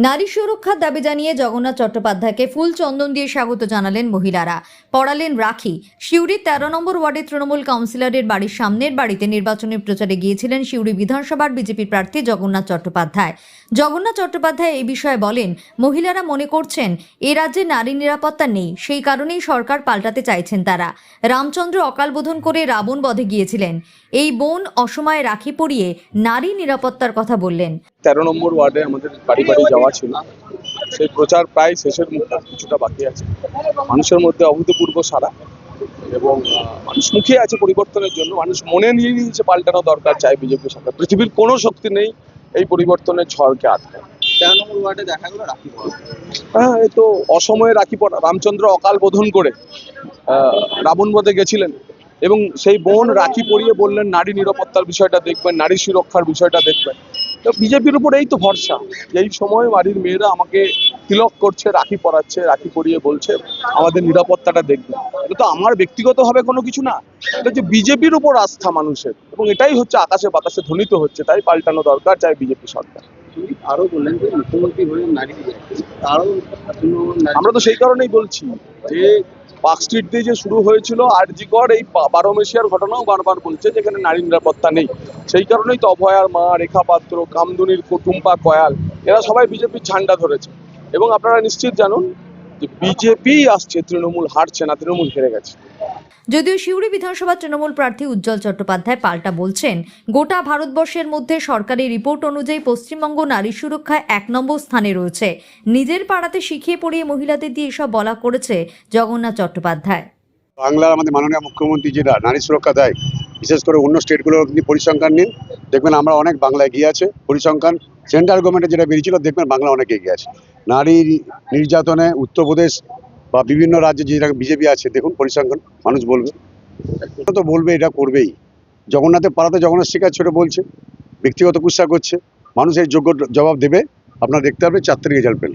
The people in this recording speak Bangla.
নারী সুরক্ষার দাবি জানিয়ে জগন্নাথ চট্টোপাধ্যায়কে ফুল চন্দন দিয়ে স্বাগত জানালেন মহিলারা। পড়ালেন রাখি। সিউড়ির 13 নম্বর ওয়ার্ডের তৃণমূল কাউন্সিলরের বাড়ির সামনের বাড়িতে নির্বাচনী প্রচারে গিয়েছিলেন সিউড়ি বিধানসভার বিজেপি প্রার্থী জগন্নাথ চট্টোপাধ্যায়। জগন্নাথ চট্টোপাধ্যায় এই বিষয়ে বলেন, মহিলারা মনে করছেন এ রাজ্যে নারী নিরাপত্তা নেই, সেই কারণেই সরকার পাল্টাতে চাইছেন তারা। রামচন্দ্র অকাল বোধন করে রাবণ বধে গিয়েছিলেন। এই বোন অসময়ে রাখি পরিয়ে নারী নিরাপত্তার কথা বললেন। 13 নম্বর ওয়ার্ডে আমাদের বাড়ি বাড়ি যাওয়া ছিল, সেই প্রচার প্রায় শেষের মুখে, কিছুটা বাকি আছে। মানুষের মধ্যে অভূতপূর্ব সাড়া এবং মানুষ মুখিয়ে আছে পরিবর্তনের জন্য। মানুষ মনে নিয়ে নিয়েছে পাল্টানো দরকার, চাই বিজেপি সরকার। পৃথিবীর কোনো শক্তি নেই এই পরিবর্তনের ঝড়কে আটকায়। 13 নম্বর ওয়ার্ডে দেখা গেল রাখি পড়া। হ্যাঁ, এই তো অসময়ে রাখি পড়া। রামচন্দ্র অকাল বোধন করে রাবণ বধে গেছিলেন এবং সেই বোন রাখি পরিয়ে বললেন নারী নিরাপত্তার বিষয়টা দেখবেন, নারী সুরক্ষার বিষয়টা দেখবেন। তো বিজেপির উপর এই তো ভরসা। এই সময় বাড়ির মেয়েরা আমাকে তিলক করছে, রাখি পরাচ্ছে, রাখি পরিয়ে বলছে আমাদের নিরাপত্তাটা দেখবেন। এটা তো আমার ব্যক্তিগতভাবে কোনো কিছু না, এটা হচ্ছে বিজেপির উপর আস্থা মানুষের, এবং এটাই হচ্ছে আকাশে বাতাসে ধ্বনিত হচ্ছে। তাই পাল্টানো দরকার, চাই বিজেপি সরকার। আরো বললেন যে মুখ্যমন্ত্রী হয়ে নারী তারও আমরা তো সেই কারণেই বলছি যে পার্ক স্ট্রিট দিয়ে যে শুরু হয়েছিল আরজিকর, এই বারোমেশিয়ার ঘটনাও বারবার বলছে যেখানে নারী নিরাপত্তা নেই। সেই কারণেই তো অভয়ার মা, রেখা পাত্র, কামদুনির কুটুম্পা, কয়াল, এরা সবাই বিজেপির ঝান্ডা ধরেছে। এবং আপনারা নিশ্চিত জানুন যে বিজেপি আসছে, তৃণমূল হারছে না, তৃণমূল হেরে গেছে। যদিও সিউড়ি বিধানসভার তৃণমূল প্রার্থী উজ্জ্বল চট্টোপাধ্যায় পাল্টা বলছেন, গোটা ভারতবর্ষের মধ্যে সরকারি রিপোর্ট অনুযায়ী পশ্চিমবঙ্গ নারী সুরক্ষায় 1 নম্বর স্থানে রয়েছে। নিজের পাড়াতে শিখিয়ে পড়িয়ে মহিলাদের দিয়ে এসব বলা করেছে জগন্নাথ চট্টোপাধ্যায়। বাংলার আমাদের মাননীয় মুখ্যমন্ত্রী যেটা নারী সুরক্ষা দেয়, বিশেষ করে অন্য স্টেটগুলোর আপনি পরিসংখ্যান নিন, দেখবেন আমরা অনেক বাংলা এগিয়ে আছে। পরিসংখ্যান সেন্ট্রাল গভর্নমেন্টে যেটা বেরিয়েছিল, দেখবেন বাংলা অনেক এগিয়ে আছে। নারী নির্যাতনে উত্তরপ্রদেশ বা বিভিন্ন রাজ্যে যেটা বিজেপি আছে, দেখুন পরিসংখ্যান, মানুষ বলবে, তো বলবে, এটা করবেই। জগন্নাথের পাড়াতে জগন্নাথ শিকার ছোট বলছে, ব্যক্তিগত কুৎসা করছে, মানুষ এই যোগ্য জবাব দেবে। আপনারা দেখতে পাবেন 4 তারিখে রেজাল্ট পেল।